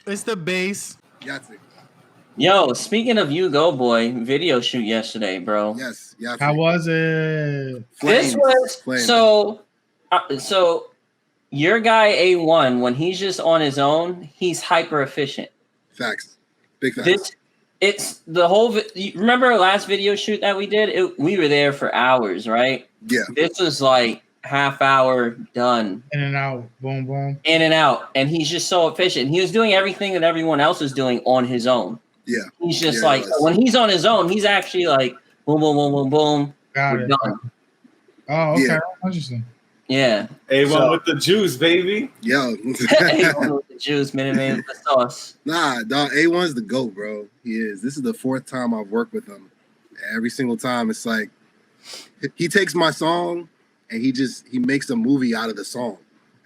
It's the bass. Yahtzee. Yo, speaking of U-Goboy, video shoot yesterday, bro. Yes, Yahtzee. How was it? This was so your guy A1, when he's just on his own, he's hyper efficient. Facts. Big facts. It's the whole. Remember our last video shoot that we did? We were there for hours, right? Yeah. This was like half hour done. In and out, boom, boom. In and out, and he's just so efficient. He was doing everything that everyone else is doing on his own. Yeah. He's just like when he's on his own, he's actually like boom, boom, boom, boom, boom. Got it. Done. Oh, okay. Yeah. Interesting. Yeah. A1 with the juice, baby. Yo. A1 with the juice, Minute Man with the sauce. Nah, dog, A1's the GOAT, bro. He is. This is the 4th time I've worked with him. Every single time, it's like he takes my song and he makes a movie out of the song.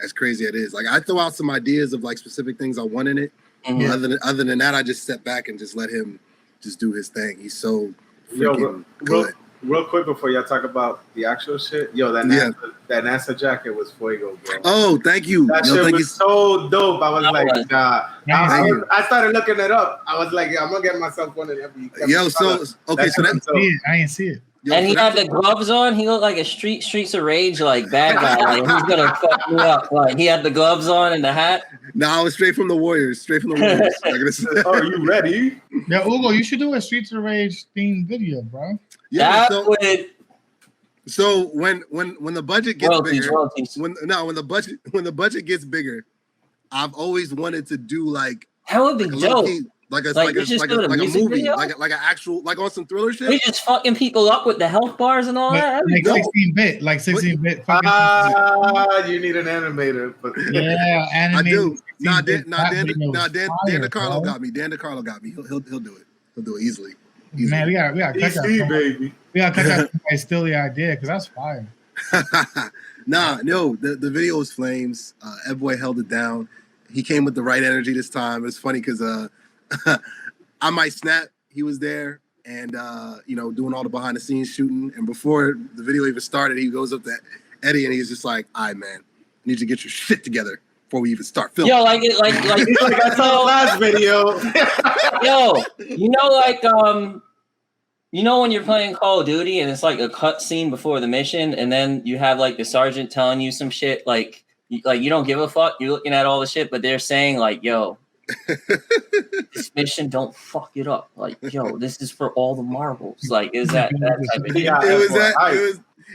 As crazy as it is. Like I throw out some ideas of like specific things I want in it. Mm-hmm. Other than that, I just step back and just let him just do his thing. He's so freaking good. Real quick before y'all talk about the actual shit, that NASA jacket was fuego, bro. Oh, thank you. That shit was so dope. I was like, nah. I started looking it up. I was like, I'm gonna get myself one of every. Yo, so okay, so that's I didn't see it. Yo, and he had the gloves on. He looked like a Streets of Rage like bad guy. Like, he's gonna fuck me up. Like he had the gloves on and the hat. No, I was straight from the Warriors. Oh, are you ready? Yeah, Ugo, you should do a Streets of Rage themed video, bro. Yeah. So when the budget gets bigger, when the budget gets bigger, I've always wanted to do like that would be dope. Like a movie, video? like an actual, like on some thriller shit. We just fucking people up with the health bars and all that. Like 16-bit, like 16-bit. You need an animator. But yeah, animated. I do. Dan DeCarlo got me. Dan DeCarlo got me. He'll do it. He'll do it easily. Man, we gotta cut that. Baby. We gotta cut that. I steal the idea because that's fire. The video was flames. Boy held it down. He came with the right energy this time. It's funny because I Might Snap, he was there and doing all the behind the scenes shooting. And before the video even started, he goes up to Eddie and he's just like, "All right, man, I need you to get your shit together before we even start filming." Yo, like I saw the last video. Yo, when you're playing Call of Duty and it's like a cut scene before the mission, and then you have like the sergeant telling you some shit like you don't give a fuck. You're looking at all the shit, but they're saying like, "Yo, this mission, don't fuck it up." Like, yo, this is for all the marbles. Like, is that type of shit?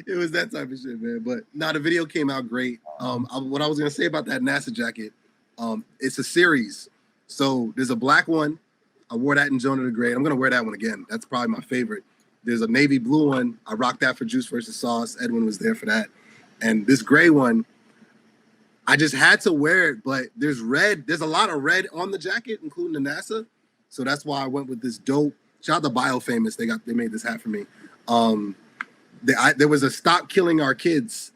It was that type of shit, man. But the video came out great. What I was gonna say about that NASA jacket, it's a series. So there's a black one. I wore that in Jonah the Great. I'm gonna wear that one again. That's probably my favorite. There's a navy blue one. I rocked that for Juice versus Sauce. Edwin was there for that. And this gray one, I just had to wear it, but there's red. There's a lot of red on the jacket, including the NASA. So that's why I went with this dope. Shout out to BioFamous. They made this hat for me. There was a "Stop Killing Our Kids"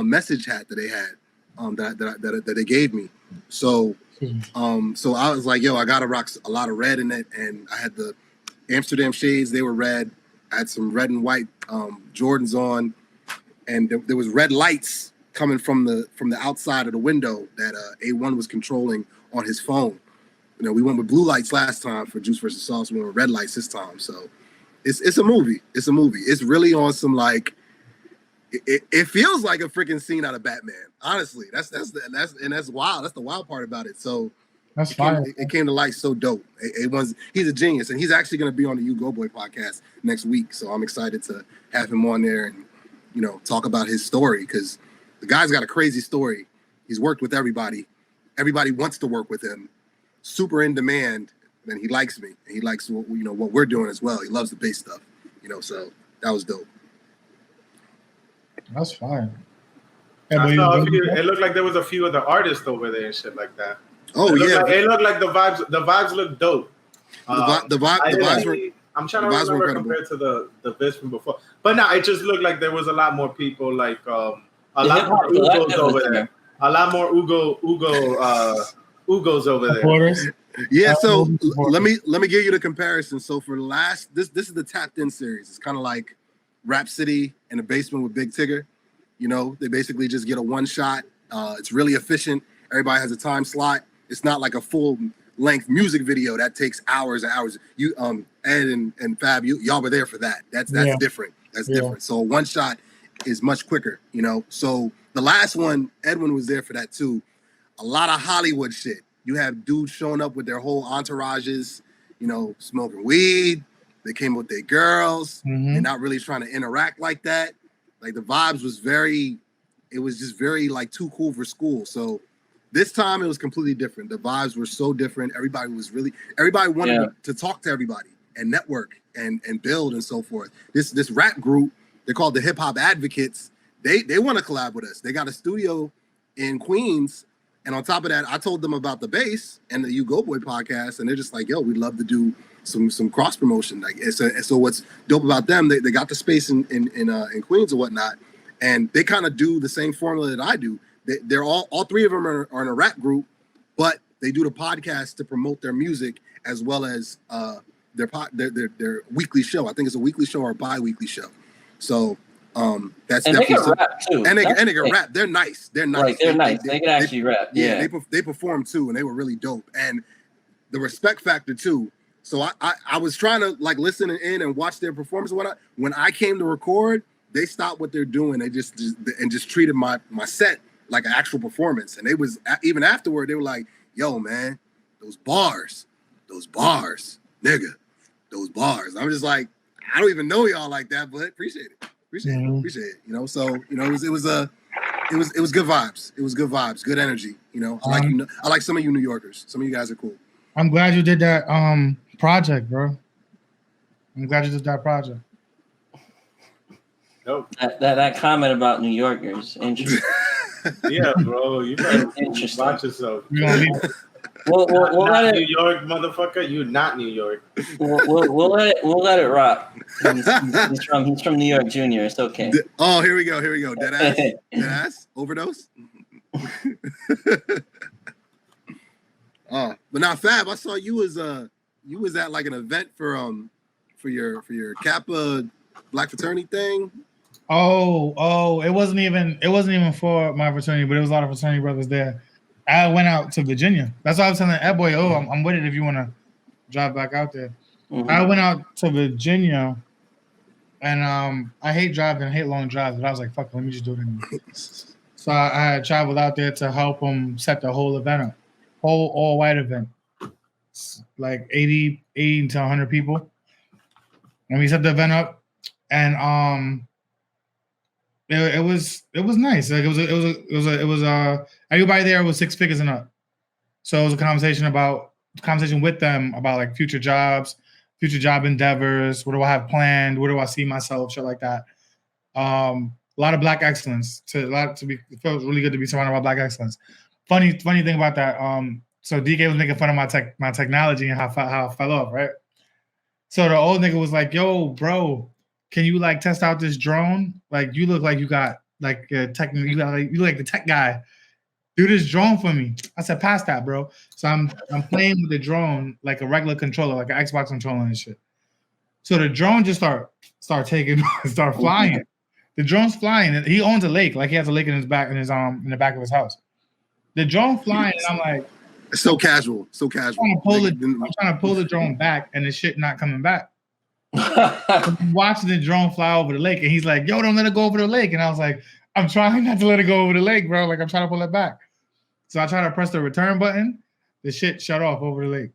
message hat that they had that they gave me. So I was like, yo, I gotta rock a lot of red in it, and I had the Amsterdam shades. They were red. I had some red and white Jordans on, and there was red lights coming from the outside of the window that A1 was controlling on his phone. We went with blue lights last time for Juice versus Sauce. We went with red lights this time. So it's a movie. It's a movie. It's really on some like it feels like a freaking scene out of Batman. Honestly, that's wild. That's the wild part about it. So that's fine. It came to light so dope. He's a genius, and he's actually going to be on the U-Goboy podcast next week. So I'm excited to have him on there and talk about his story because the guy's got a crazy story. He's worked with everybody. Everybody wants to work with him. Super in demand, and he likes me. And he likes what we're doing as well. He loves the bass stuff. So that was dope. That's fine. It looked like there was a few other artists over there and shit like that. Oh yeah, it looked like the vibes looked dope. The vibes were. I'm trying to remember compared to the bits from before, but no, it just looked like there was a lot more people, like a lot more Ugos over there. A lot more Ugos over there. Yeah, so let me give you the comparison. So for the last this is the Tapped In series. It's kind of like Rhapsody in the Basement with Big Tigger. They basically just get a one shot. It's really efficient. Everybody has a time slot. It's not like a full length music video that takes hours and hours. You Ed and Fab, y'all were there for that. That's different. That's different. So a one shot is much quicker, you know. So the last one, Edwin was there for that too. A lot of Hollywood shit. You have dudes showing up with their whole entourages, you know, smoking weed. They came with their girls. They're not really trying to interact like that. Like the vibes was it was just very like too cool for school. So this time it was completely different. The vibes were so different. Everybody wanted to talk to everybody and network and build and so forth. This rap group, they're called the Hip Hop Advocates. They want to collab with us. They got a studio in Queens. And on top of that, I told them about the bass and the U-Goboy podcast, and they're just like, "Yo, we'd love to do some cross promotion." Like, so what's dope about them? They got the space in Queens or whatnot, and they kind of do the same formula that I do. They're all three of them are in a rap group, but they do the podcast to promote their music as well as their weekly show. I think it's a weekly show or a bi-weekly show. So. That's and definitely they can rap too. And they can rap. They're nice. They're nice. Like, they're nice. They can actually rap. Yeah. They performed too, and they were really dope. And the respect factor too. So I was trying to like listen in and watch their performance and whatnot. When I came to record, they stopped what they're doing. They just treated my set like an actual performance. And they was even afterward, they were like, "Yo, man, those bars, nigga, those bars." I'm just like, I don't even know y'all like that, but appreciate it. Appreciate it. You know, so you know, it was good vibes. It was good vibes, good energy. You know, I like some of you New Yorkers. Some of you guys are cool. I'm glad you did that project, bro. I'm glad you did that project. Nope. That comment about New Yorkers, interesting. Yeah, bro, you better watch yourself. We'll let it, New York, motherfucker. You not New York. We'll let it rock. He's from New York Junior. It's okay. Oh, here we go. Dead ass overdose. But now Fab, I saw you was at like an event for your Kappa Black fraternity thing. Oh, it wasn't even for my fraternity, but it was a lot of fraternity brothers there. I went out to Virginia. That's why I was telling Ed Boy, I'm with it if you want to drive back out there. I went out to Virginia, and I hate driving, I hate long drives, but I was like, fuck it, let me just do it anyway. So I had traveled out there to help them set the whole event up. Whole all-white event. Like 80 to 100 people. And we set the event up, and it was nice. Like it was everybody there was 6 figures and up. So it was a conversation with them about like future jobs, future job endeavors. What do I have planned? Where do I see myself? Shit like that. A lot of Black excellence. It felt really good to be surrounded by Black excellence. Funny thing about that. So DK was making fun of my technology and how I fell off, right? So the old nigga was like, "Yo, bro, can you like test out this drone? Like you look like you got like a tech. You look like the tech guy. Do this drone for me." I said, "Pass that, bro." So I'm playing with the drone like a regular controller, like an Xbox controller and shit. So the drone just start flying. The drone's flying. He owns a lake, like he has a lake in his back in the back of his house. The drone flying, and I'm like, it's so casual. I'm trying to pull the drone back, and the shit not coming back. I'm watching the drone fly over the lake, and he's like, "Yo, don't let it go over the lake." And I was like, "I'm trying not to let it go over the lake, bro. Like I'm trying to pull it back." So I try to press the return button. The shit shut off over the lake.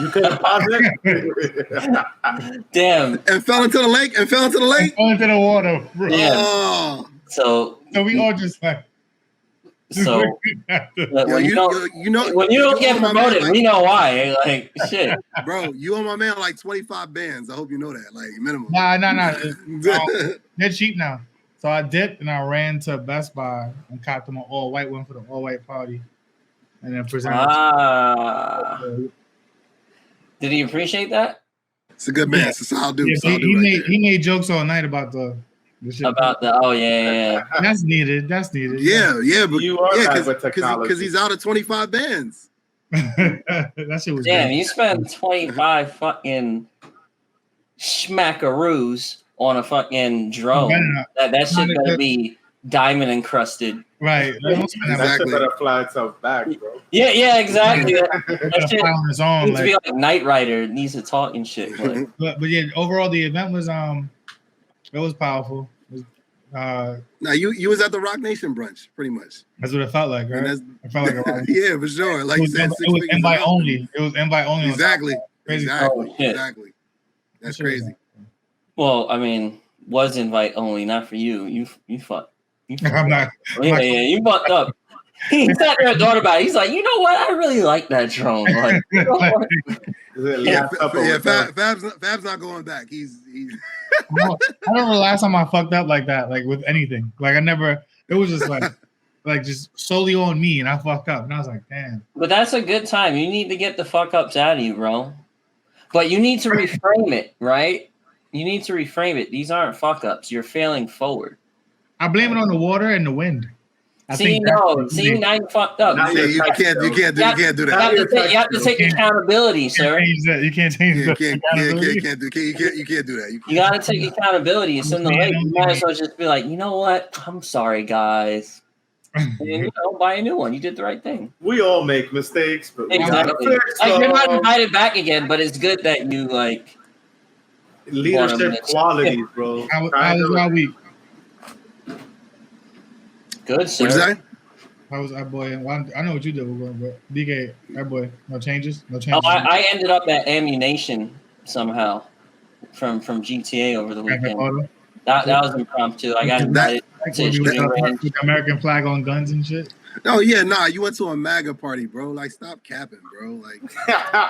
You couldn't pause it? Damn. And fell into the lake. Fell into the water, bro. Yeah. Oh. So we all just like. So when you don't get promoted, we know why. Like shit, bro. You owe my man like 25 bands. I hope you know that, like minimum. Nah. They're cheap now. So I dipped and I ran to Best Buy and copped them an all-white one for the all-white party, and then presented. Did he appreciate that? It's a good man. It's a solid dude. Yeah, he made jokes all night about the shit. About the yeah. That's needed. Yeah, but you are guys with technology because he's out of 25 bands. That shit was. Damn, good. You spend 25 fucking smackaroos on a fucking drone. That shit better be diamond encrusted. Right. That shit better fly itself back, bro. Yeah, exactly. That shit on its own, needs to be like Knight Rider. It needs to talk and shit. But yeah, overall the event was it was powerful. It was, now you was at the Rock Nation brunch, pretty much. That's what it felt like, right? It felt like yeah, for sure. Like you said, it was invite only. It was invite only. Exactly. Oh, exactly. That's crazy. Well, I mean, was invite only, not for you. You fucked. I'm not. Yeah, you fucked up. He sat there and thought about it. He's like, you know what? I really like that drone. Like, you know Fab's not going back. He's I don't know the last time I fucked up like that, like with anything. Like I never. It was just like just solely on me, and I fucked up, and I was like, damn. But that's a good time. You need to get the fuck ups out of you, bro. But you need to reframe it, right? You need to reframe it. These aren't fuck ups. You're failing forward. I blame it on the water and the wind. Now you fucked up. You can't do that. You have to take accountability, sir. You can't change that. You can't do that. You gotta take accountability. It's in the lake. You might as well just be like, you know what? I'm sorry, guys. And buy a new one. You did the right thing. We all make mistakes, but exactly. You're not invited back again, but it's good that you like leadership qualities, bro. How was my week? Good, sir. What's that? How was that boy? I know what you did, but DK, that boy, no changes. Oh, I ended up at Ammunition somehow from GTA over the weekend. That was impromptu. I got invited to shooting range. With the American flag on guns and shit. Oh yeah, you went to a MAGA party, bro. Like, stop capping, bro. Like,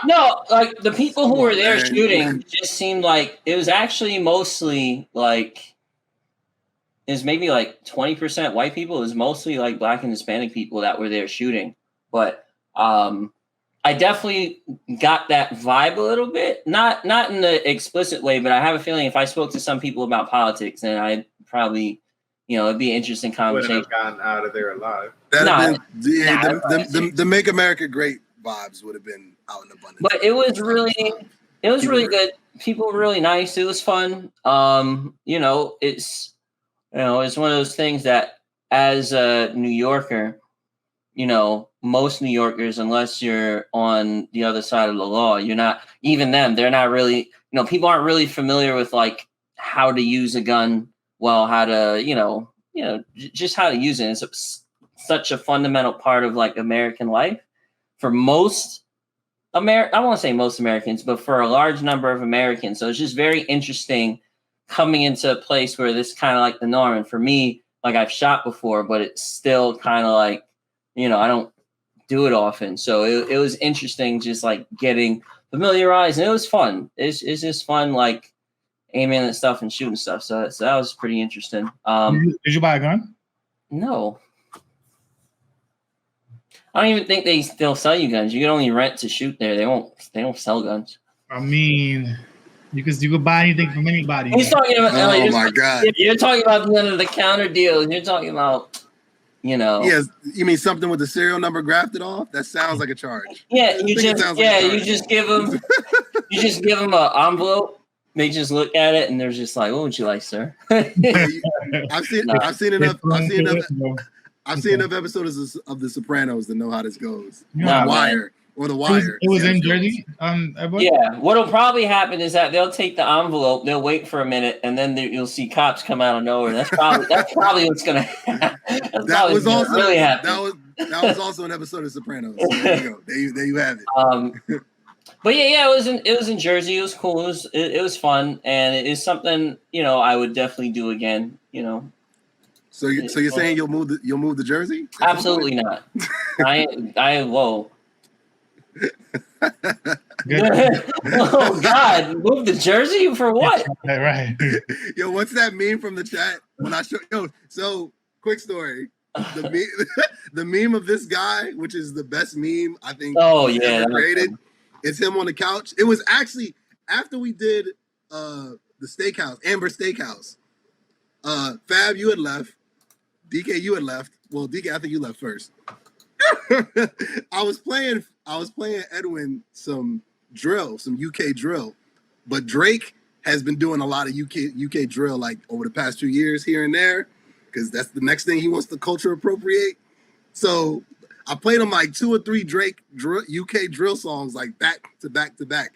no, like the people who were there shooting just seemed like it was actually mostly like. Is maybe like 20% white people. It was mostly like Black and Hispanic people that were there shooting. But I definitely got that vibe a little bit. Not in the explicit way, but I have a feeling if I spoke to some people about politics, then I'd probably, it'd be an interesting conversation. Wouldn't have gotten out of there alive. The Make America Great vibes would have been out in abundance. But it was really good. People were really nice. It was fun. It's one of those things that as a New Yorker, most New Yorkers, unless you're on the other side of the law, you're not, even them, they're not really, people aren't really familiar with like how to use a gun, how to, just how to use it. It's such a fundamental part of like American life for most I won't say most Americans, but for a large number of Americans. So it's just very interesting coming into a place where this is kind of like the norm. And for me, like I've shot before, but it's still kind of like, I don't do it often. So it was interesting just like getting familiarized, and it was fun. It's just fun, like aiming at stuff and shooting stuff. So that was pretty interesting. Did you buy a gun? No. I don't even think they still sell you guns. You can only rent to shoot there. They don't sell guns. I mean, you could buy anything from anybody. He's talking about. Oh my god! You're talking about the under the counter deals. You're talking about, Yes, you mean something with the serial number grafted off? That sounds like a charge. Yeah, you just give them. You just give them an envelope. They just look at it and they're just like, "What would you like, sir?" I've seen enough episodes of The Sopranos to know how this goes. The Wire. It was in Jersey. Yeah. What'll probably happen is that they'll take the envelope, they'll wait for a minute, and then you'll see cops come out of nowhere. That's probably what's gonna happen. That was also an episode of Sopranos. So there you go. There you have it. But yeah, it was in Jersey. It was cool. It was fun, and it is something I would definitely do again. So you're saying you'll move to Jersey? Absolutely not. Whoa. Oh God! Move to Jersey for what? Right. Yo, what's that meme from the chat? When I show so quick story. The meme of this guy, which is the best meme I think ever created, is him on the couch. It was actually after we did the steakhouse, Amber Steakhouse. Fab, you had left. DK, you had left. Well, DK, I think you left first. I was playing Edwin some UK drill, but Drake has been doing a lot of UK drill like over the past few years here and there. because that's the next thing he wants to culture appropriate. So I played him like 2 or 3 Drake UK drill songs like back to back to back.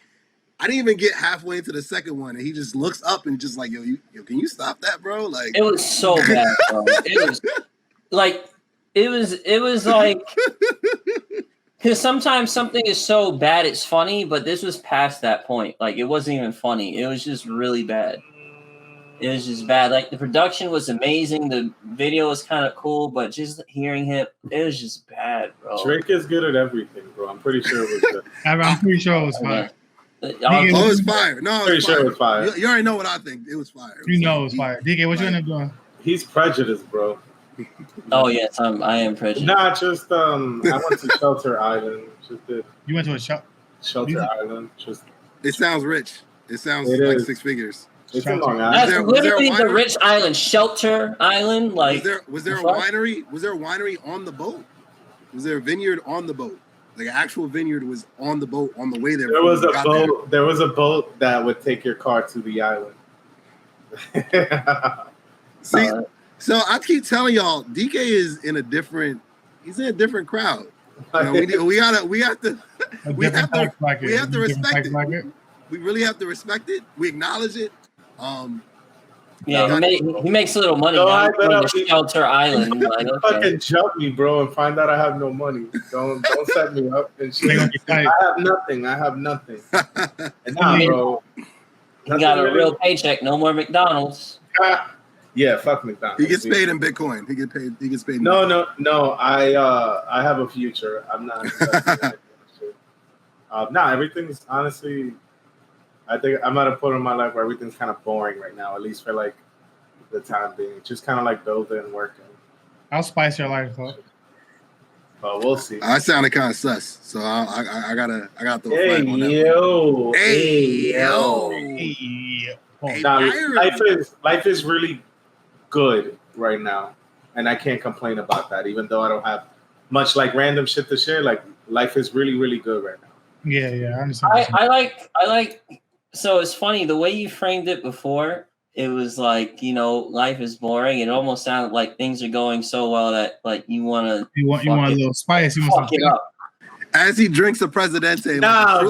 I didn't even get halfway into the second one, and he just looks up and just like, yo, can you stop that, bro? Like, it was so bad, bro. It was like, it was like, because sometimes something is so bad it's funny, but this was past that point. Like, it wasn't even funny. It was just really bad. It was just bad. Like, the production was amazing. The video was kind of cool, but just hearing him, it was just bad, bro. Drake is good at everything, bro. I'm pretty sure it was good. I'm pretty sure it was fire. Oh, it was fire. No, it was fire. Sure it was fire. You already know what I think. It was fire. You know it was fire. DK, what you end up doing? He's prejudiced, bro. Oh yes, I am prejudiced. Nah, just I went to Shelter Island. Just did. You went to a shop? Shelter Island. Just. It sounds rich. It sounds like 6 figures. It's in Long That's Island. literally the rich island, Shelter Island. Like, was there a winery? Was there a winery on the boat? Was there a vineyard on the boat? Like an actual vineyard was on the boat on the way there. There was a boat. There was a boat that would take your car to the island. See, so I keep telling y'all, DK is in a different. He's in a different crowd. You know, we have to respect it. We really have to respect it. We acknowledge it. Yeah, he makes a little money now on Shelter Island. Like, okay. Fucking jump me, bro, and find out I have no money. Don't set me up and shit. I have nothing. And now, bro, he got a real paycheck. No more McDonald's. Yeah, fuck McDonald's. He gets paid in Bitcoin. He gets paid. No. I have a future. I'm not. Everything's honestly. I think I'm at a point in my life where everything's kind of boring right now, at least for like the time being. Just kind of like building and working. I'll spice your life up. But we'll see. I sounded kind of sus, so I gotta throw a flag on that. Hey, life is really good right now, and I can't complain about that. Even though I don't have much like random shit to share, like life is really, really good right now. Yeah, I understand. I like. So it's funny the way you framed it before. It was like, you know, life is boring. It almost sounded like things are going so well that like you want a little spice. You fuck it up. As he drinks a Presidente. Do I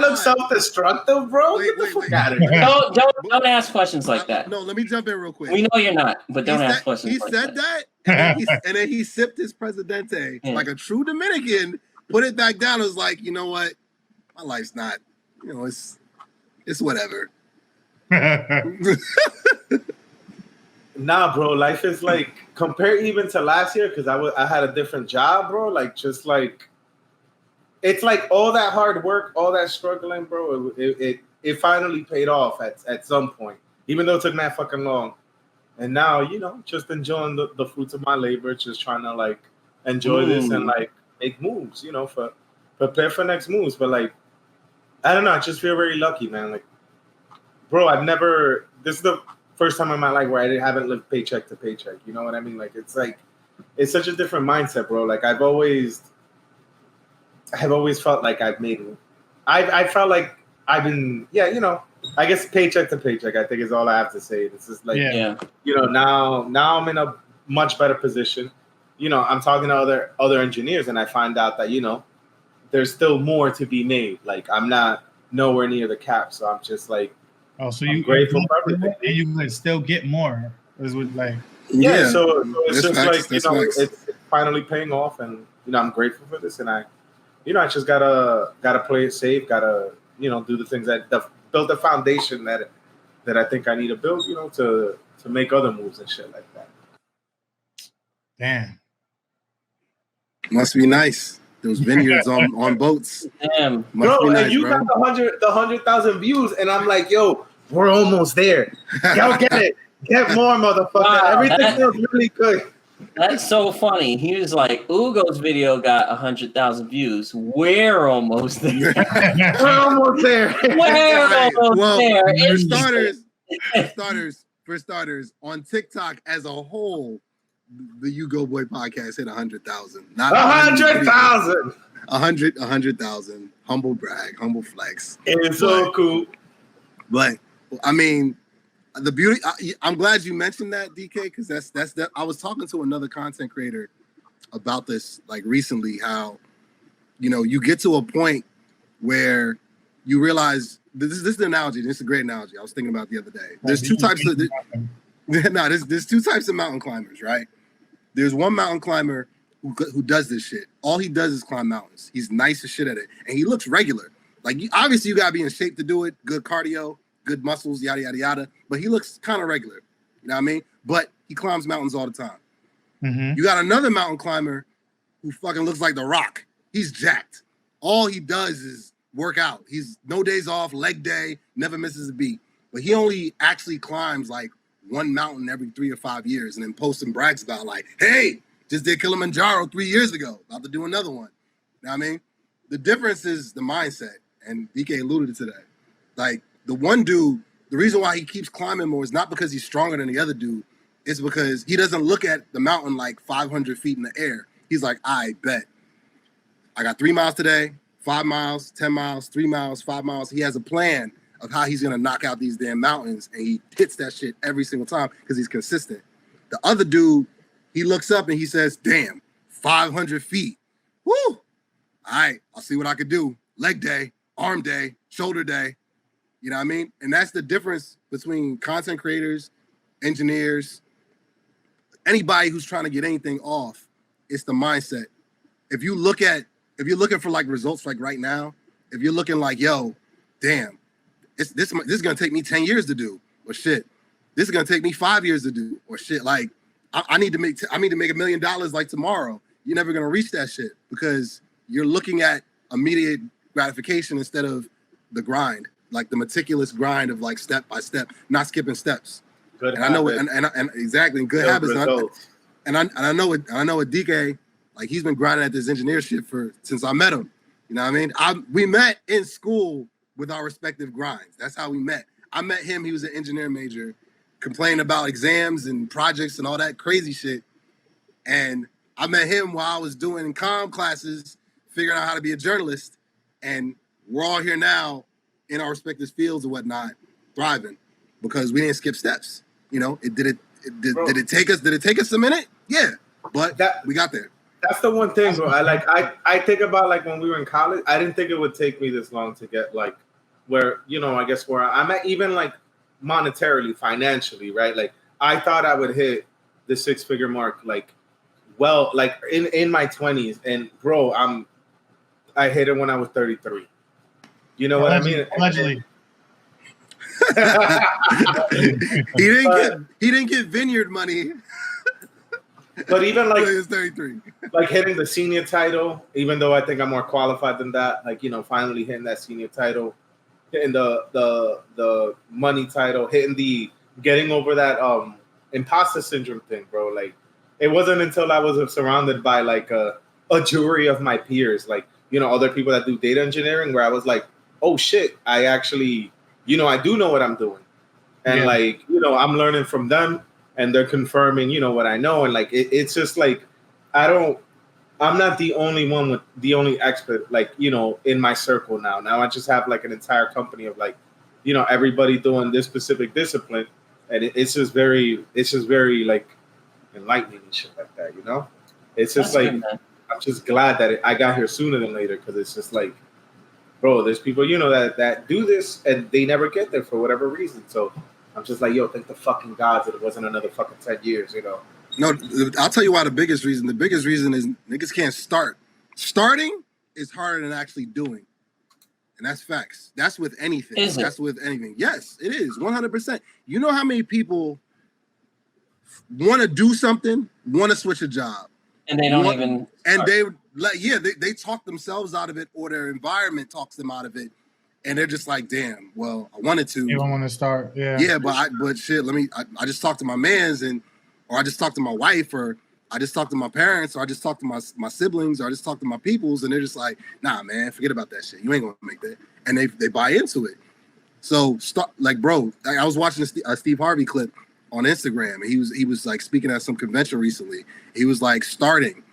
look self-destructive, bro? Get the fuck out of here. Don't ask questions like that. No, let me jump in real quick. We know you're not, but don't ask questions. He said that, and then he sipped his Presidente like a true Dominican. Put it back down. It was like, you know what? My life's not. You know, it's whatever. Nah, bro. Life is like compared even to last year because I had a different job, bro. Like just like. It's like all that hard work, all that struggling, bro. It finally paid off at some point, even though it took that fucking long. And now, you know, just enjoying the fruits of my labor, just trying to like enjoy this and like make moves, you know, for prepare for next moves. But like, I don't know, I just feel very lucky, man. Like, bro, this is the first time in my life where I haven't lived paycheck to paycheck. You know what I mean? Like, it's such a different mindset, bro. Like I've always felt like I've made it. I felt like I've been, you know, I guess paycheck to paycheck, I think is all I have to say. This is like, you know, now I'm in a much better position. You know, I'm talking to other engineers and I find out that, you know, there's still more to be made. Like I'm not nowhere near the cap. So I'm just like, I'm grateful for everything. And you can still get more. Is what like, so it's just facts, like, you know, it's finally paying off and, you know, I'm grateful for this and I just gotta play it safe, gotta, you know, do the things that build the foundation that I think I need to build, you know, to make other moves and shit like that. Damn. Must be nice. Those vineyards on boats. Damn. Bro, and nice, you got the 100,000 views, and I'm like, yo, we're almost there. Y'all get it. Get more, motherfucker. Wow, everything feels really good. That's so funny. He was like, U-Go's video got 100,000 views. We're almost there. We're almost there. We're almost there. For starters, on TikTok as a whole, the U-Goboy podcast hit 100,000. Not 100,000. 100,000. Humble brag, humble flex. It's so cool. But I mean, The beauty. I'm glad you mentioned that, DK, because that's that. I was talking to another content creator about this like recently. How you get to a point where you realize this is the analogy. This is a great analogy. I was thinking about the other day. There's two types of there's two types of mountain climbers, right? There's one mountain climber who does this shit. All he does is climb mountains. He's nice as shit at it, and he looks regular. Like obviously you gotta be in shape to do it. Good cardio, good muscles, yada yada yada. But he looks kind of regular. You know what I mean? But he climbs mountains all the time. Mm-hmm. You got another mountain climber who fucking looks like The Rock. He's jacked. All he does is work out. He's no days off, leg day, never misses a beat. But he only actually climbs like one mountain every 3 or 5 years and then posts and brags about like, hey, just did Kilimanjaro 3 years ago, about to do another one. You know what I mean? The difference is the mindset, and DK alluded to that. Like the one dude, the reason why he keeps climbing more is not because he's stronger than the other dude. It's because he doesn't look at the mountain like 500 feet in the air. He's like, I bet. I got 3 miles today, 5 miles, 10 miles, 3 miles, 5 miles. He has a plan of how he's going to knock out these damn mountains, and he hits that shit every single time because he's consistent. The other dude, he looks up and he says, damn, 500 feet. Woo! All right, I'll see what I could do. Leg day, arm day, shoulder day. You know what I mean? And that's the difference between content creators, engineers, anybody who's trying to get anything off. It's the mindset. If you're looking for like results like right now, if you're looking like, yo, damn, this is gonna take me 10 years to do, or shit, this is gonna take me 5 years to do, or shit, like I need to make $1 million like tomorrow. You're never gonna reach that shit because you're looking at immediate gratification instead of the grind, like the meticulous grind of like step by step, not skipping steps. Good and habits. I know it, and exactly good habits. And I know with DK, like he's been grinding at this engineer shit since I met him. You know what I mean? We met in school with our respective grinds. That's how we met. I met him. He was an engineering major, complaining about exams and projects and all that crazy shit. And I met him while I was doing comm classes, figuring out how to be a journalist. And we're all here now in our respective fields and whatnot, thriving because we didn't skip steps. Did it take us a minute? Yeah, but we got there. That's the one thing, bro. I think about like when we were in college, I didn't think it would take me this long to get like where, I guess where I'm at, even like monetarily, financially, right? Like I thought I would hit the 6-figure mark, like in my 20s. And bro, I hit it when I was 33. You know what I mean? Allegedly. He didn't get vineyard money. But even like he was 33. Like hitting the senior title, even though I think I'm more qualified than that, like finally hitting that senior title, hitting the money title, getting over that imposter syndrome thing, bro. Like it wasn't until I was surrounded by like a jury of my peers, like other people that do data engineering, where I was like, oh shit, I actually I do know what I'm doing, and I'm learning from them. And they're confirming, what I know. And like, it's just like, I'm not the only expert, like, in my circle now. Now I just have like an entire company of like, everybody doing this specific discipline. And it's just very like enlightening and shit like that, It's just That's like, I'm just glad that I got here sooner than later. Cause it's just like, bro, there's people, that do this and they never get there for whatever reason. So I'm just like, yo, thank the fucking gods that it wasn't another fucking 10 years, No, I'll tell you why the biggest reason is niggas can't start. Starting is harder than actually doing. And that's facts. That's with anything. With anything. Yes, it is. 100%. You know how many people want to do something, want to switch a job. And they don't even. And they talk themselves out of it, or their environment talks them out of it. And they're just like, damn, well, I wanted to. You don't want to start, yeah. Yeah, but shit, I just talked to my mans, or I just talked to my wife, or I just talked to my parents, or I just talked to my siblings, or I just talked to my peoples, and they're just like, nah, man, forget about that shit. You ain't gonna make that. And they buy into it. So, bro, I was watching a Steve Harvey clip on Instagram, and he was like speaking at some convention recently. He was like, starting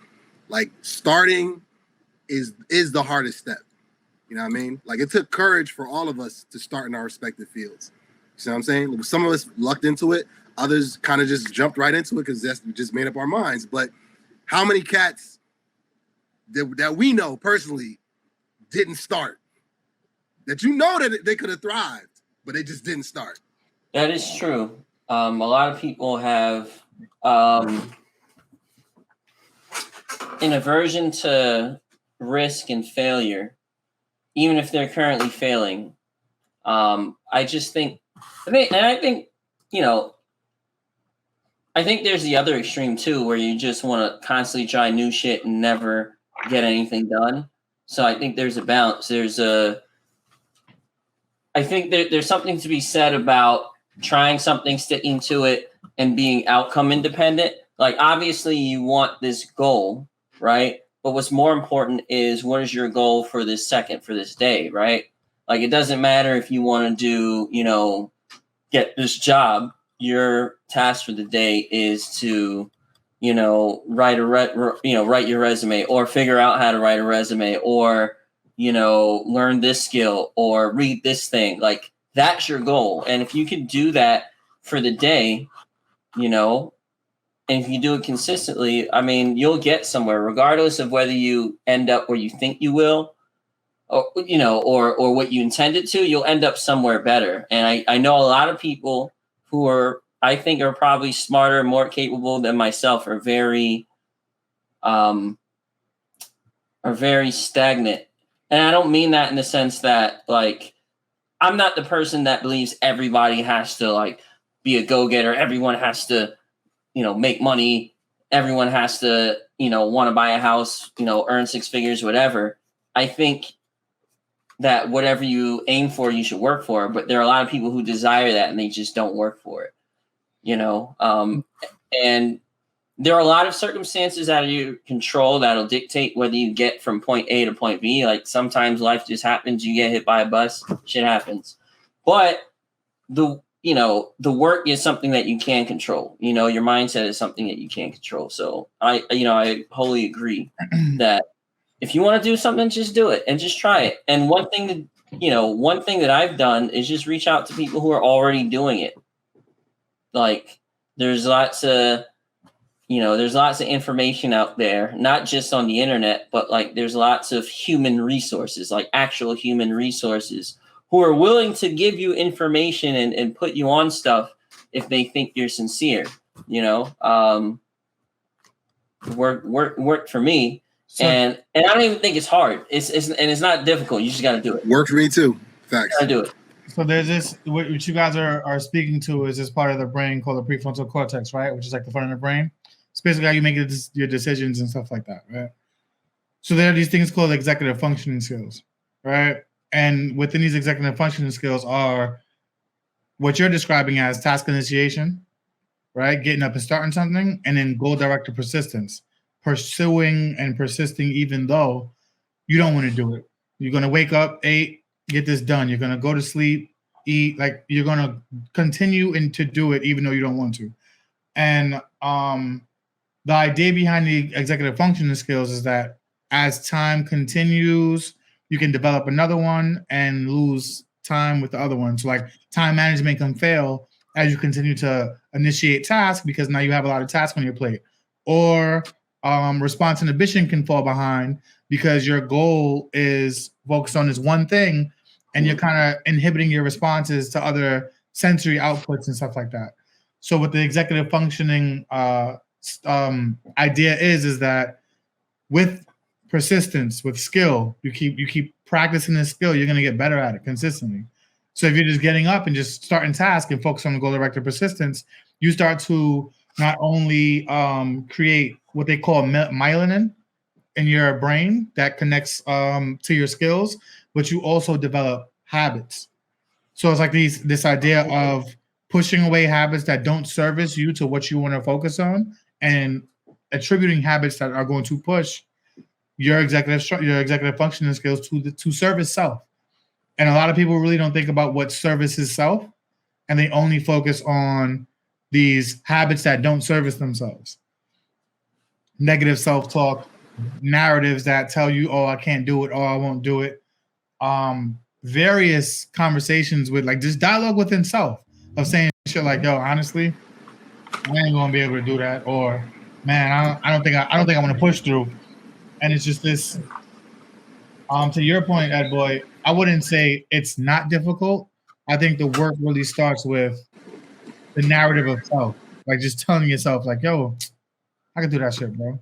is the hardest step. You know what I mean? Like, it took courage for all of us to start in our respective fields. see what I'm saying? Some of us lucked into it. Others kind of just jumped right into it because we just made up our minds. But how many cats that we know personally didn't start? That you know that they could have thrived, but they just didn't start. That is true. A lot of people have an aversion to risk and failure, even if they're currently failing. I think, you know, I think there's the other extreme too, where you just want to constantly try new shit and never get anything done. So I think there's a balance. I think there's something to be said about trying something, sticking to it, and being outcome independent. Like, obviously you want this goal, right? But what's more important is, what is your goal for this second, for this day, right? Like, it doesn't matter if you want to do, you know, get this job. Your task for the day is to, you know, write your resume, or figure out how to write a resume, or, you know, learn this skill, or read this thing. Like, that's your goal. And if you can do that for the day, you know, and if you do it consistently, I mean, you'll get somewhere, regardless of whether you end up where you think you will, or, you know, or what you intended to. You'll end up somewhere better. And I know a lot of people who I think are probably smarter, more capable than myself, are very stagnant. And I don't mean that in the sense that, like, I'm not the person that believes everybody has to, like, be a go-getter. Everyone has to, you know, make money. Everyone has to, you know, want to buy a house, you know, earn six figures, whatever. I think that whatever you aim for, you should work for. But there are a lot of people who desire that and they just don't work for it, you know? And there are a lot of circumstances out of your control that'll dictate whether you get from point A to point B. Like, sometimes life just happens. You get hit by a bus, shit happens. But the work is something that you can control. You know, your mindset is something that you can control. So I wholly agree that if you want to do something, just do it and just try it. And one thing that I've done is just reach out to people who are already doing it. Like, there's lots of information out there, not just on the internet, but like there's lots of human resources, like actual human resources, who are willing to give you information and put you on stuff if they think you're sincere. You know, work for me, and I don't even think it's hard. It's not difficult. You just got to do it. Work for me too. Facts. Got to do it. So there's this, what you guys are speaking to is this part of the brain called the prefrontal cortex, right? Which is like the front of the brain. It's basically how you make your decisions and stuff like that, right? So there are these things called executive functioning skills, right? And within these executive functioning skills are what you're describing as task initiation, right? Getting up and starting something, and then goal-directed persistence, pursuing and persisting even though you don't want to do it. You're going to wake up, get this done. You're going to go to sleep, eat, like you're going to continue to do it even though you don't want to. And the idea behind the executive functioning skills is that as time continues, you can develop another one and lose time with the other one. So like time management can fail as you continue to initiate tasks because now you have a lot of tasks on your plate. Or response inhibition can fall behind because your goal is focused on this one thing and you're kind of inhibiting your responses to other sensory outputs and stuff like that. So what the executive functioning idea is that with persistence, with skill, you keep practicing this skill, you're going to get better at it consistently. So if you're just getting up and just starting tasks and focus on the goal-directed persistence, you start to not only create what they call myelin in your brain that connects to your skills, but you also develop habits. So it's like this idea of pushing away habits that don't service you to what you want to focus on, and attributing habits that are going to push your executive functioning skills to service self. And a lot of people really don't think about what services self, and they only focus on these habits that don't service themselves. Negative self-talk, narratives that tell you, oh, I can't do it, oh, I won't do it. Various conversations with like just dialogue within self. of saying shit like, "Yo, honestly, I ain't gonna be able to do that," or "Man, I don't think I'm gonna push through." And it's just this. To your point, Ed Boy, I wouldn't say it's not difficult. I think the work really starts with the narrative of self, like just telling yourself, like, "Yo, I can do that shit, bro,"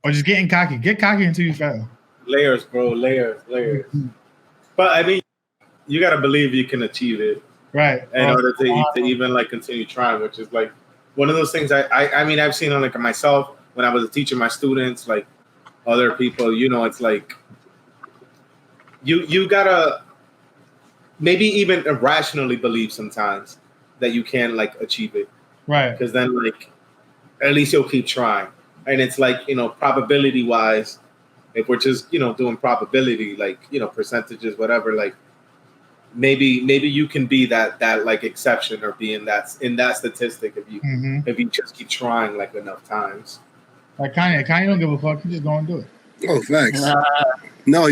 or just getting cocky. Get cocky until you fail. Layers, bro. Layers. But I mean, you gotta believe you can achieve it, right? In order to even like continue trying, which is like one of those things. I mean, I've seen on like myself when I was a teacher, my students, like other people. You know, it's like you gotta maybe even irrationally believe sometimes that you can like achieve it, right? Because then like at least you'll keep trying, and it's like, you know, probability wise, if we're just, you know, doing probability, like, you know, percentages, whatever, like maybe you can be that like exception or be in that statistic if you just keep trying like enough times. Like Kanye don't give a fuck. He just go and do it. Oh, facts. No,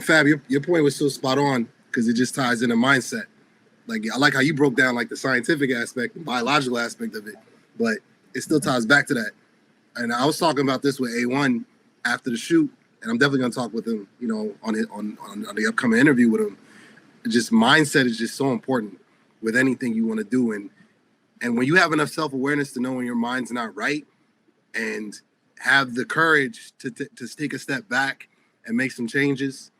Fab, your point was so spot on because it just ties in a mindset. Like, I like how you broke down like the scientific aspect, the biological aspect of it, but it still ties back to that. And I was talking about this with A1 after the shoot, and I'm definitely gonna talk with him, you know, on the upcoming interview with him. Just mindset is just so important with anything you want to do, and when you have enough self-awareness to know when your mind's not right, and have the courage to take a step back and make some changes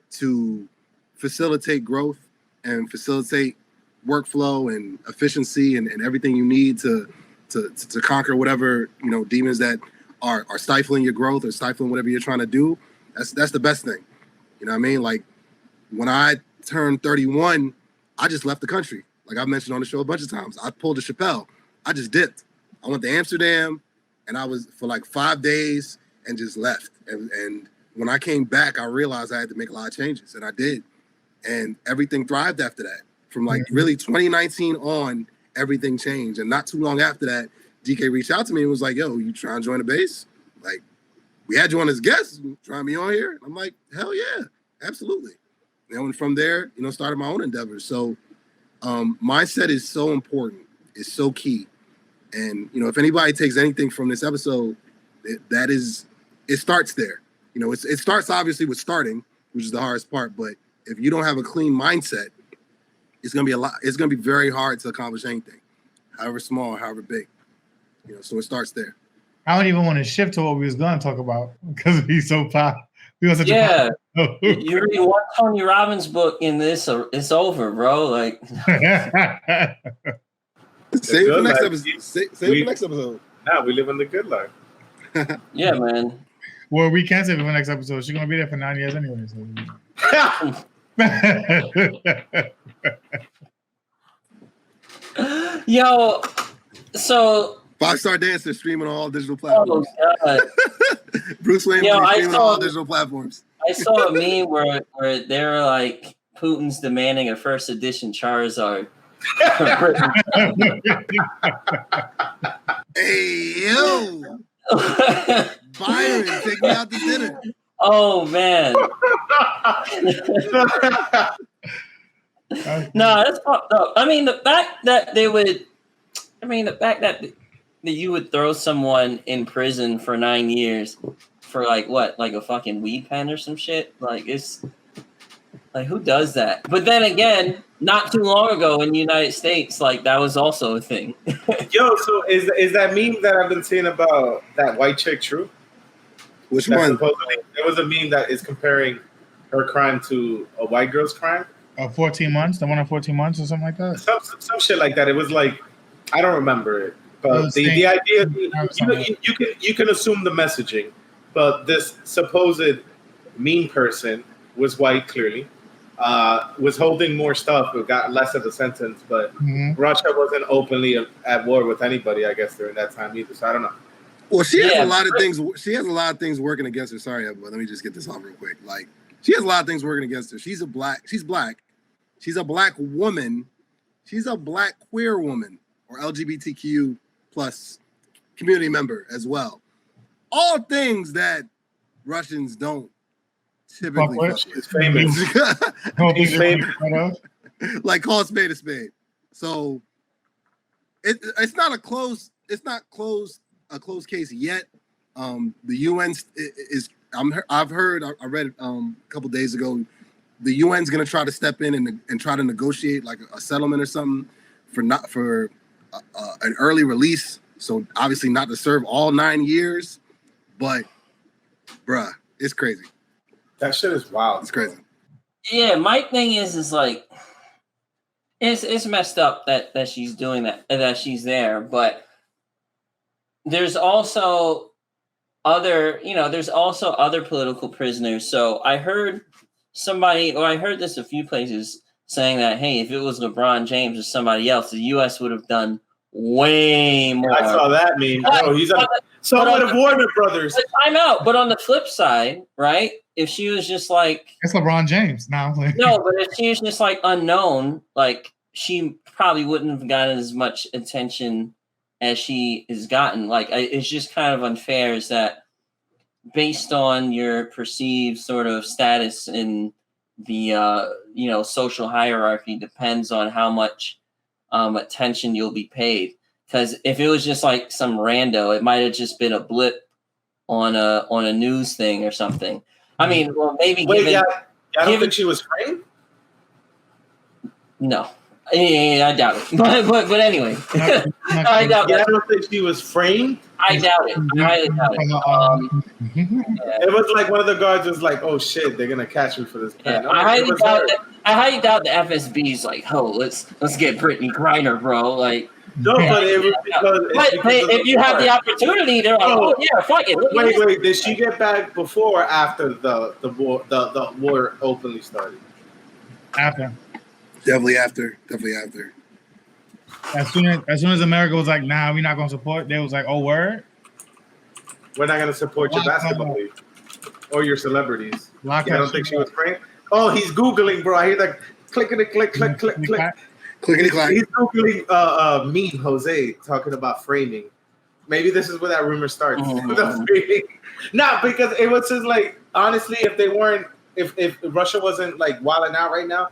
to facilitate growth and facilitate workflow and efficiency and everything you need to conquer whatever, you know, demons that are stifling your growth or stifling whatever you're trying to do. That's the best thing. You know what I mean? Like when I turned 31, I just left the country. Like I've mentioned on the show a bunch of times. I pulled a Chappelle. I just dipped. I went to Amsterdam and I was for like 5 days and just left. And when I came back, I realized I had to make a lot of changes, and I did. And everything thrived after that. From like really 2019 on, everything changed. And not too long after that, DK reached out to me and was like, "Yo, you trying to join the base? Like, we had you on as guest, trying me on here." I'm like, "Hell yeah, absolutely." And from there, you know, started my own endeavors. So mindset is so important. It's so key. And, you know, if anybody takes anything from this episode, it starts there. You know, it starts obviously with starting, which is the hardest part. But if you don't have a clean mindset, it's going to be very hard to accomplish anything, however small, however big. You know, so it starts there. I don't even want to shift to what we was going to talk about because he's so pop. You read one Tony Robbins book in this, it's over, bro. Like, save it for next episode. Save it for next episode. Nah, we live in the good life. Yeah, man. Well, we can't save it for next episode. She's gonna be there for 9 years anyway. So. Yo, so 5-star dancer streaming on all digital platforms. Oh God. Bruce Wayne streaming on all digital platforms. I saw a meme where they were like, Putin's demanding a first edition Charizard. Hey yo, Byron, take me out to dinner. Oh man. No, that's fucked up. I mean, the fact that you would throw someone in prison for 9 years for like what, like a fucking weed pen or some shit. Like, it's like, who does that? But then again, not too long ago in the United States, like that was also a thing. Yo, so is that meme that I've been seeing about that white chick true? Which one? There was a meme that is comparing her crime to a white girl's crime. 14 months, the one of 14 months or something like that. Some shit like that. It was like, I don't remember it, but the idea, you can assume the messaging, but this supposed mean person was white, clearly, was holding more stuff, but got less of a sentence. But Russia wasn't openly at war with anybody, I guess, during that time either. So I don't know. Well, she has a lot of things. She has a lot of things working against her. Sorry, but let me just get this off real quick. Like, she has a lot of things working against her. She's black. She's a black woman. She's a black queer woman or LGBTQ plus community member as well. All things that Russians don't typically. He's famous. Like, call a spade a spade. So it's not a closed closed case yet. The UN is. I've heard. I read a couple days ago. The UN's going to try to step in and try to negotiate like a settlement or something for an early release. So obviously not to serve all 9 years, but bruh, it's crazy. That shit is wild. It's crazy. Yeah, my thing is like it's messed up that she's doing that she's there, but there's also other political prisoners. So I heard this a few places saying that, hey, if it was LeBron James or somebody else, the U.S. would have done way more. I saw that meme. Bro, he's like, so would have Warner Brothers. I know, but on the flip side, right? If she was just like, it's LeBron James now. No, but if she was just like unknown, like she probably wouldn't have gotten as much attention as she has gotten. Like it's just kind of unfair is that based on your perceived sort of status in the social hierarchy depends on how much attention you'll be paid. Because if it was just like some rando, it might have just been a blip on a news thing or something. I mean, well, maybe I don't think she was framed. No. Yeah, I doubt it. But anyway, I doubt I don't think she was framed. I doubt it. I highly doubt it. It was like one of the guards was like, "Oh shit, they're gonna catch me for this." Yeah, I highly doubt the FSB's like, "Oh, let's get Brittney Griner, bro." Like, no, but it was because if you have the opportunity, they're like, "Oh yeah, fuck it." Wait, did she get back before or after the war openly started? After. Definitely after. As soon as America was like, nah, we're not gonna support, they was like, oh, word? We're not gonna support your basketball league or your celebrities. I don't think she was framed. Oh, he's Googling, bro. I hear that clickety click. Clickety clack. He's Googling me, Jose, talking about framing. Maybe this is where that rumor starts. No, because it was just like, honestly, if Russia wasn't like wilding out right now,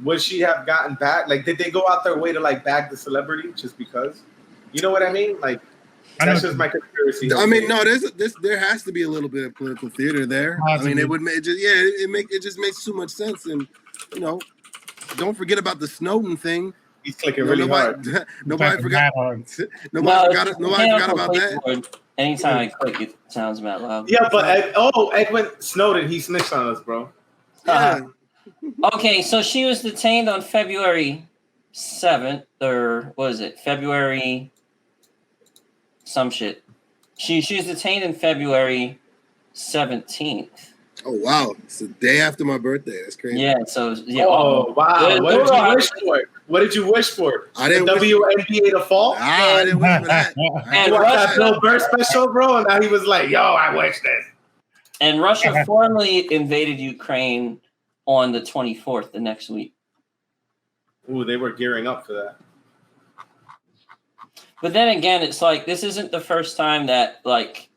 would she have gotten back? Like, did they go out their way to like bag the celebrity just because? You know what I mean? Like, that's just my conspiracy. I mean, no, there has to be a little bit of political theater there. I mean, it just makes too much sense. And don't forget about the Snowden thing. He's clicking really hard. Nobody forgot. Nobody forgot about that. Anytime I click, it sounds mad loud. Yeah, but Edwin Snowden, he snitched on us, bro. Yeah. Okay, so she was detained on February 7th, or what is it? February some shit. She's detained in February 17th. Oh wow, it's the day after my birthday. That's crazy. Yeah, so yeah. Oh wow, what did you wish for? What did you wish for? I didn't WNBA to fall. I didn't wish for that. And that Bill Burr special, bro, and now he was like, "Yo, I wish this." And Russia formally invaded Ukraine on the 24th, the next week. Ooh, they were gearing up for that. But then again, it's like this isn't the first time that, like,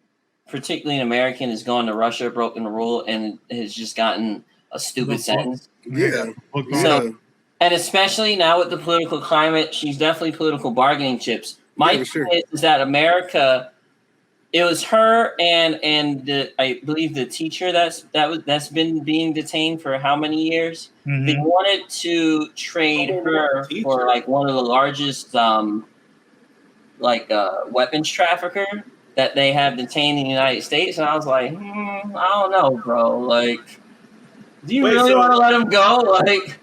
particularly an American has gone to Russia, broken the rule, and has just gotten a stupid sentence. Yeah. So, and especially now with the political climate, she's definitely political bargaining chips. My thing is that America. It was her and I believe the teacher that's been being detained for how many years? Mm-hmm. They wanted to trade her for like one of the largest weapons trafficker that they have detained in the United States, and I was like, I don't know, bro. Like, do you really want to let him go? Like,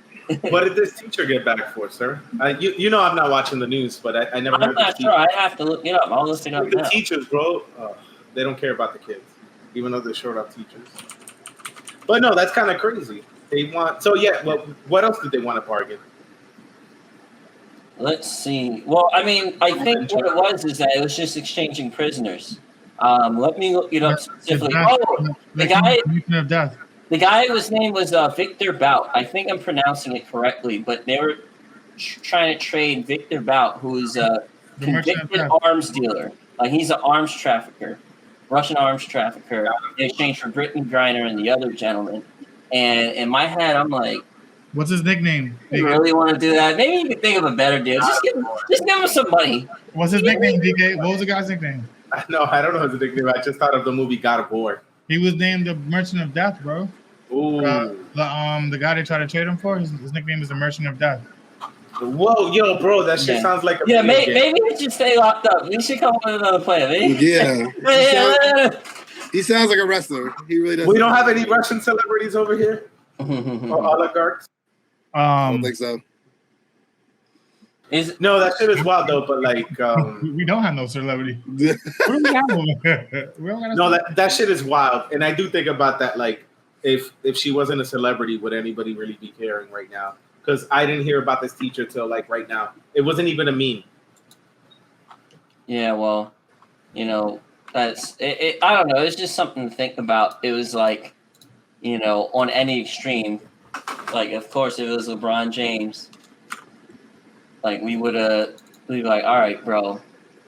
what did this teacher get back for, sir? You know I'm not watching the news, but I never. I'm not sure. I have to look it up. I'll look it up. The teachers, bro, they don't care about the kids, even though they're short up teachers. But no, that's kind of crazy. They want what else did they want to bargain? Let's see. Well, I mean, I think what it was is that it was just exchanging prisoners. Let me look it up specifically. Oh, the guy whose name was Victor Bout. I think I'm pronouncing it correctly, but they were trying to trade Victor Bout, who's a convicted arms dealer. Like, he's an arms trafficker, Russian arms trafficker, in exchange for Brittney Griner and the other gentleman. And in my head, I'm like, What's his nickname? You really want to do that? Maybe you can think of a better deal. Just give him some money. What's his nickname, DK? What was the guy's nickname? No, I don't know his nickname. I just thought of the movie God of War. He was named the Merchant of Death, bro. Ooh. The guy they tried to trade him for, his nickname is the Merchant of Death. Whoa, yo, bro, that shit sounds like a maybe we should stay locked up. We should come up with another plan. Yeah. He sounds like a wrestler. He really does. We don't have any Russian celebrities over here? Or oligarchs? I don't think so. No, that shit is wild though. But like, we don't have no celebrity. No, that shit is wild, and I do think about that. Like, if she wasn't a celebrity, would anybody really be caring right now? Because I didn't hear about this teacher till like right now. It wasn't even a meme. Yeah, well, that's it. I don't know. It's just something to think about. It was like, on any extreme. Like, of course, if it was LeBron James, like we would be like, all right, bro,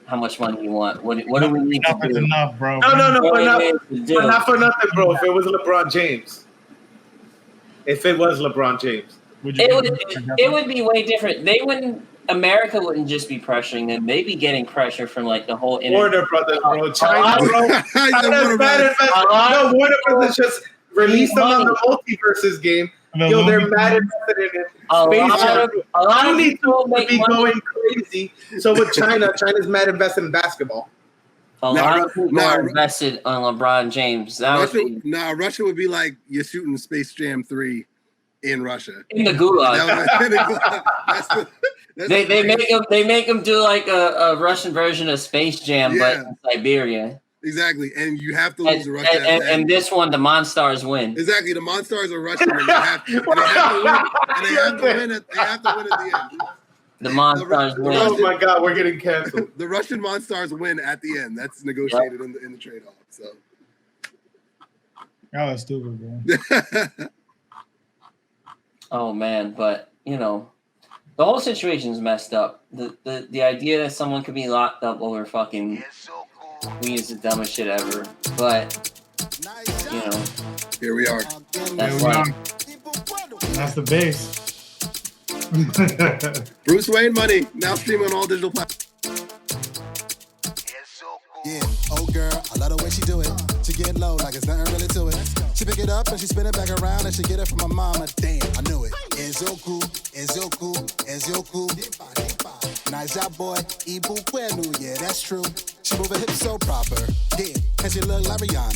how much money you want? What do we need to do? Enough, bro. No, but not for nothing, bro. If it was LeBron James, it would be way different. America wouldn't just be pressuring them; they'd be getting pressure from like the whole internet. Warner Brothers, bro. China, bro. Warner Brothers just released them on the multiverses game. Yo, they're mad invested in it. A lot of people be going crazy. So with China's mad invested in basketball. A lot of people are invested on LeBron James. Russia would be like you're shooting Space Jam 3 in Russia. In the gulag. They make them do like a Russian version of Space Jam, but in Siberia. Exactly, and you have to lose to Russia. And this one, the Monstars win. Exactly, the Monstars are Russian, and they have to win at the end. The Monstars win. Oh my God, we're getting canceled. The Russian Monstars win at the end. That's negotiated in the trade-off. So, y'all are stupid, bro. Oh man, but the whole situation's messed up. The idea that someone could be locked up over fucking weed is the dumbest shit ever. But here we are. That's the base. Bruce Wayne money now streaming on all digital platforms. Yeah, old girl, I love the way she do it. She get low like it's nothing really to it. She pick it up and she spin it back around and she get it from my mama. Damn, I knew it. Enzoku. Nice job, boy. Ibu Kwenu, yeah, that's true. She move her hips so proper. Yeah, and she look like Rihanna.